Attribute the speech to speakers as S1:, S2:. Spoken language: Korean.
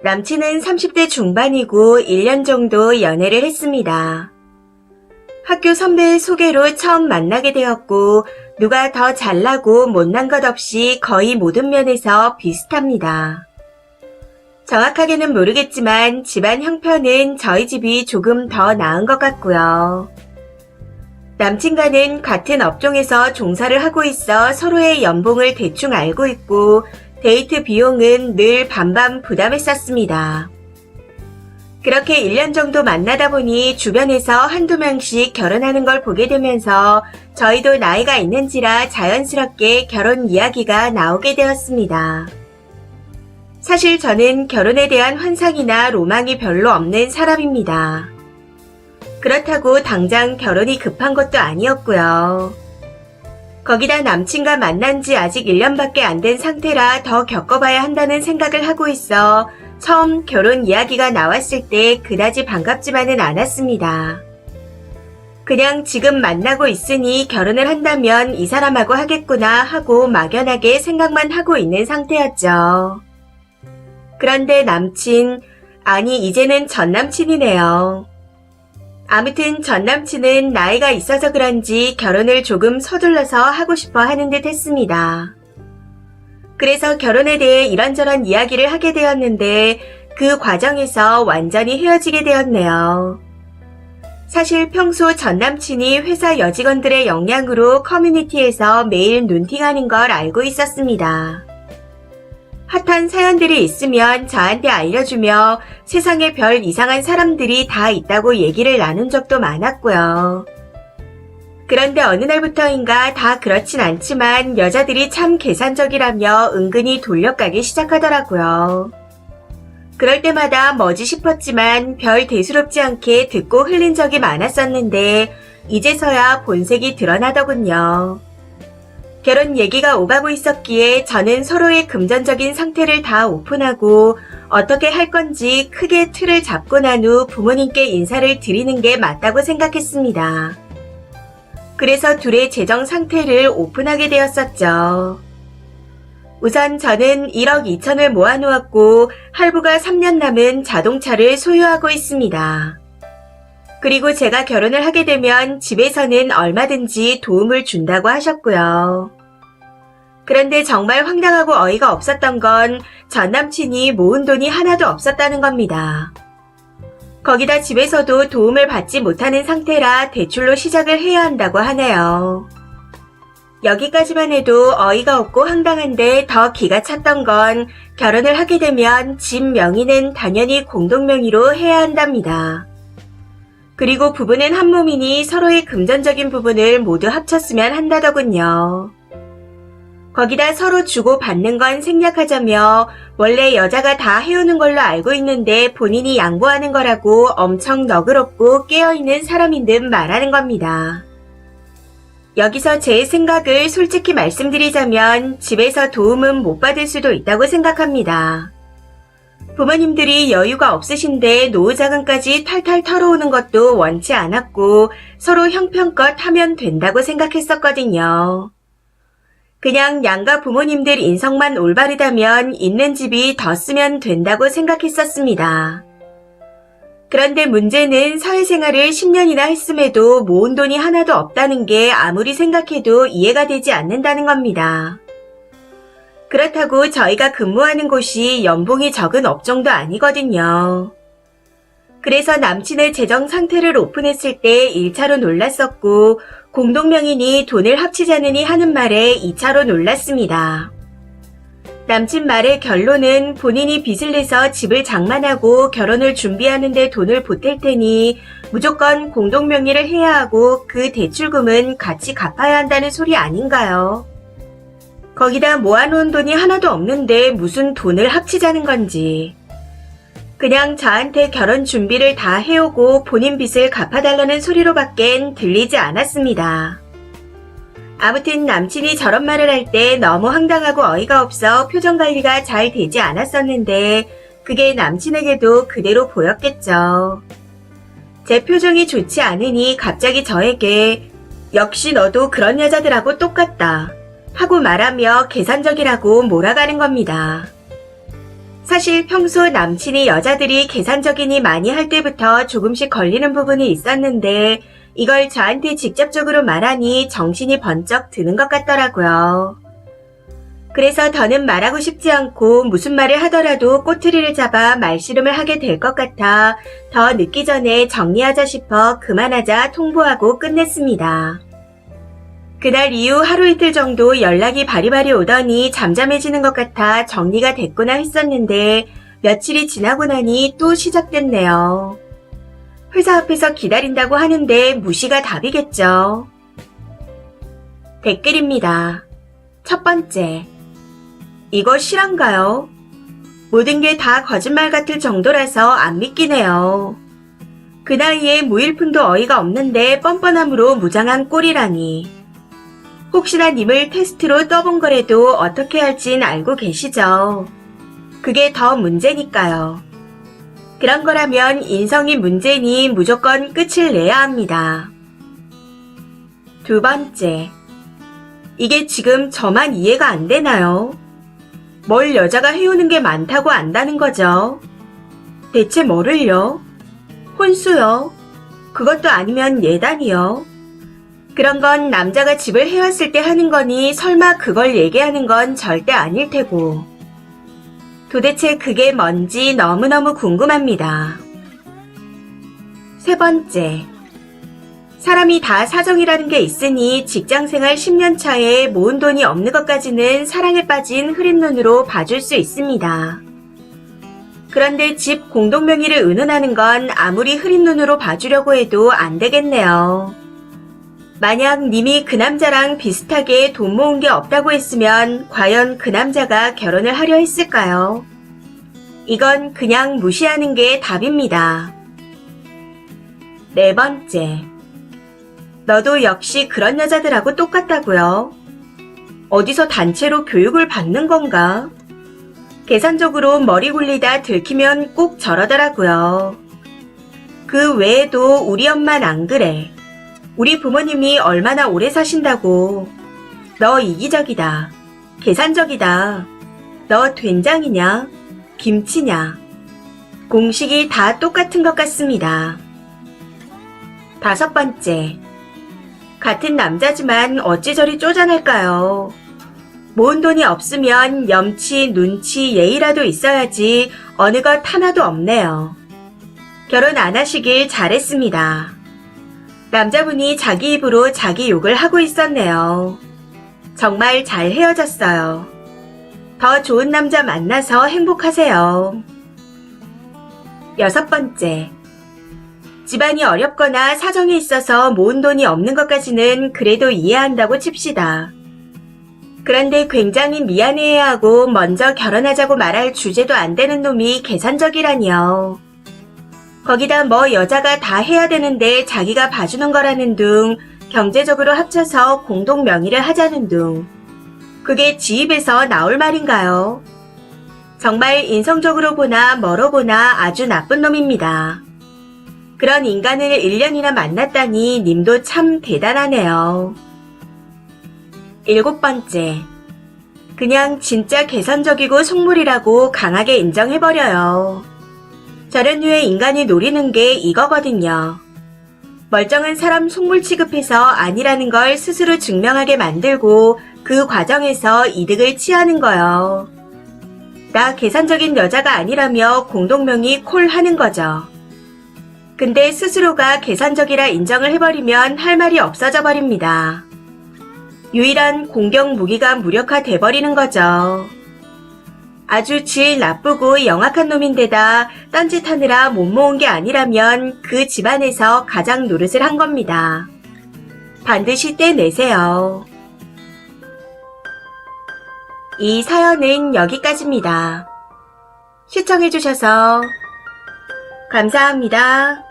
S1: 남친은 30대 중반이고 1년 정도 연애를 했습니다. 학교 선배의 소개로 처음 만나게 되었고 누가 더 잘나고 못난 것 없이 거의 모든 면에서 비슷합니다. 정확하게는 모르겠지만 집안 형편은 저희 집이 조금 더 나은 것 같고요. 남친과는 같은 업종에서 종사를 하고 있어 서로의 연봉을 대충 알고 있고 데이트 비용은 늘 반반 부담했었습니다. 그렇게 1년 정도 만나다 보니 주변에서 한두 명씩 결혼하는 걸 보게 되면서 저희도 나이가 있는지라 자연스럽게 결혼 이야기가 나오게 되었습니다. 사실 저는 결혼에 대한 환상이나 로망이 별로 없는 사람입니다. 그렇다고 당장 결혼이 급한 것도 아니었고요. 거기다 남친과 만난 지 아직 1년밖에 안 된 상태라 더 겪어봐야 한다는 생각을 하고 있어 처음 결혼 이야기가 나왔을 때 그다지 반갑지만은 않았습니다. 그냥 지금 만나고 있으니 결혼을 한다면 이 사람하고 하겠구나 하고 막연하게 생각만 하고 있는 상태였죠. 그런데 남친, 아니 이제는 전남친이네요. 아무튼 전남친은 나이가 있어서 그런지 결혼을 조금 서둘러서 하고 싶어 하는 듯 했습니다. 그래서 결혼에 대해 이런저런 이야기를 하게 되었는데 그 과정에서 완전히 헤어지게 되었네요. 사실 평소 전남친이 회사 여직원들의 영향으로 커뮤니티에서 매일 눈팅하는 걸 알고 있었습니다. 핫한 사연들이 있으면 저한테 알려주며 세상에 별 이상한 사람들이 다 있다고 얘기를 나눈 적도 많았고요. 그런데 어느 날부터인가 다 그렇진 않지만 여자들이 참 계산적이라며 은근히 돌려가기 시작하더라고요. 그럴 때마다 뭐지 싶었지만 별 대수롭지 않게 듣고 흘린 적이 많았었는데 이제서야 본색이 드러나더군요. 결혼 얘기가 오가고 있었기에 저는 서로의 금전적인 상태를 다 오픈하고 어떻게 할 건지 크게 틀을 잡고 난 후 부모님께 인사를 드리는 게 맞다고 생각했습니다. 그래서 둘의 재정 상태를 오픈하게 되었었죠. 우선 저는 1억 2천을 모아놓았고 할부가 3년 남은 자동차를 소유하고 있습니다. 그리고 제가 결혼을 하게 되면 집에서는 얼마든지 도움을 준다고 하셨고요. 그런데 정말 황당하고 어이가 없었던 건 전 남친이 모은 돈이 하나도 없었다는 겁니다. 거기다 집에서도 도움을 받지 못하는 상태라 대출로 시작을 해야 한다고 하네요. 여기까지만 해도 어이가 없고 황당한데 더 기가 찼던 건 결혼을 하게 되면 집 명의는 당연히 공동명의로 해야 한답니다. 그리고 부부는 한 몸이니 서로의 금전적인 부분을 모두 합쳤으면 한다더군요. 거기다 서로 주고 받는 건 생략하자며 원래 여자가 다 해오는 걸로 알고 있는데 본인이 양보하는 거라고 엄청 너그럽고 깨어있는 사람인 듯 말하는 겁니다. 여기서 제 생각을 솔직히 말씀드리자면 집에서 도움은 못 받을 수도 있다고 생각합니다. 부모님들이 여유가 없으신데 노후자금까지 탈탈 털어오는 것도 원치 않았고 서로 형편껏 하면 된다고 생각했었거든요. 그냥 양가 부모님들 인성만 올바르다면 있는 집이 더 쓰면 된다고 생각했었습니다. 그런데 문제는 사회생활을 10년이나 했음에도 모은 돈이 하나도 없다는 게 아무리 생각해도 이해가 되지 않는다는 겁니다. 그렇다고 저희가 근무하는 곳이 연봉이 적은 업종도 아니거든요. 그래서 남친의 재정 상태를 오픈했을 때 1차로 놀랐었고 공동명의니 돈을 합치자느니 하는 말에 2차로 놀랐습니다. 남친 말의 결론은 본인이 빚을 내서 집을 장만하고 결혼을 준비하는 데 돈을 보탤 테니 무조건 공동명의를 해야 하고 그 대출금은 같이 갚아야 한다는 소리 아닌가요? 거기다 모아놓은 돈이 하나도 없는데 무슨 돈을 합치자는 건지. 그냥 저한테 결혼 준비를 다 해오고 본인 빚을 갚아달라는 소리로밖엔 들리지 않았습니다. 아무튼 남친이 저런 말을 할 때 너무 황당하고 어이가 없어 표정 관리가 잘 되지 않았었는데 그게 남친에게도 그대로 보였겠죠. 제 표정이 좋지 않으니 갑자기 저에게 역시 너도 그런 여자들하고 똑같다 하고 말하며 계산적이라고 몰아가는 겁니다. 사실 평소 남친이 여자들이 계산적이니 많이 할 때부터 조금씩 걸리는 부분이 있었는데 이걸 저한테 직접적으로 말하니 정신이 번쩍 드는 것 같더라고요. 그래서 더는 말하고 싶지 않고 무슨 말을 하더라도 꼬투리를 잡아 말씨름을 하게 될 것 같아 더 늦기 전에 정리하자 싶어 그만하자 통보하고 끝냈습니다. 그날 이후 하루 이틀 정도 연락이 바리바리 오더니 잠잠해지는 것 같아 정리가 됐구나 했었는데 며칠이 지나고 나니 또 시작됐네요. 회사 앞에서 기다린다고 하는데 무시가 답이겠죠. 댓글입니다. 첫 번째. 이거 실한가요? 모든 게 다 거짓말 같을 정도라서 안 믿기네요. 그 나이에 무일푼도 어이가 없는데 뻔뻔함으로 무장한 꼴이라니. 혹시나 님을 테스트로 떠본 거라도 어떻게 할진 알고 계시죠? 그게 더 문제니까요. 그런 거라면 인성이 문제니 무조건 끝을 내야 합니다. 두 번째. 이게 지금 저만 이해가 안 되나요? 뭘 여자가 해오는 게 많다고 안다는 거죠? 대체 뭐를요? 혼수요? 그것도 아니면 예단이요? 그런 건 남자가 집을 해왔을 때 하는 거니 설마 그걸 얘기하는 건 절대 아닐 테고. 도대체 그게 뭔지 너무너무 궁금합니다. 세 번째. 사람이 다 사정이라는 게 있으니 직장생활 10년 차에 모은 돈이 없는 것까지는 사랑에 빠진 흐린 눈으로 봐줄 수 있습니다. 그런데 집 공동명의를 의논하는 건 아무리 흐린 눈으로 봐주려고 해도 안 되겠네요. 만약 님이 그 남자랑 비슷하게 돈 모은 게 없다고 했으면 과연 그 남자가 결혼을 하려 했을까요? 이건 그냥 무시하는 게 답입니다. 네 번째. 너도 역시 그런 여자들하고 똑같다고요? 어디서 단체로 교육을 받는 건가? 계산적으로 머리 굴리다 들키면 꼭 저러더라고요. 그 외에도 우리 엄만 안 그래. 우리 부모님이 얼마나 오래 사신다고. 너 이기적이다. 계산적이다. 너 된장이냐? 김치냐? 공식이 다 똑같은 것 같습니다. 다섯 번째. 같은 남자지만 어찌 저리 쪼잔할까요? 모은 돈이 없으면 염치, 눈치, 예의라도 있어야지 어느 것 하나도 없네요. 결혼 안 하시길 잘했습니다. 남자분이 자기 입으로 자기 욕을 하고 있었네요. 정말 잘 헤어졌어요. 더 좋은 남자 만나서 행복하세요. 여섯 번째. 집안이 어렵거나 사정이 있어서 모은 돈이 없는 것까지는 그래도 이해한다고 칩시다. 그런데 굉장히 미안해야 하고 먼저 결혼하자고 말할 주제도 안 되는 놈이 계산적이라니요. 거기다 뭐 여자가 다 해야 되는데 자기가 봐주는 거라는 둥, 경제적으로 합쳐서 공동 명의를 하자는 둥. 그게 지 입에서 나올 말인가요? 정말 인성적으로 보나 뭐로 보나 아주 나쁜 놈입니다. 그런 인간을 1년이나 만났다니 님도 참 대단하네요. 일곱 번째. 그냥 진짜 계산적이고 속물이라고 강하게 인정해버려요. 저런 류의 인간이 노리는 게 이거거든요. 멀쩡한 사람 속물 취급해서 아니라는 걸 스스로 증명하게 만들고 그 과정에서 이득을 취하는 거요. 나 계산적인 여자가 아니라며 공동명의 콜 하는 거죠. 근데 스스로가 계산적이라 인정을 해버리면 할 말이 없어져 버립니다. 유일한 공격 무기가 무력화돼 버리는 거죠. 아주 질 나쁘고 영악한 놈인데다 딴짓하느라 못 모은 게 아니라면 그 집안에서 가장 노릇을 한 겁니다. 반드시 떼내세요. 이 사연은 여기까지입니다. 시청해주셔서 감사합니다.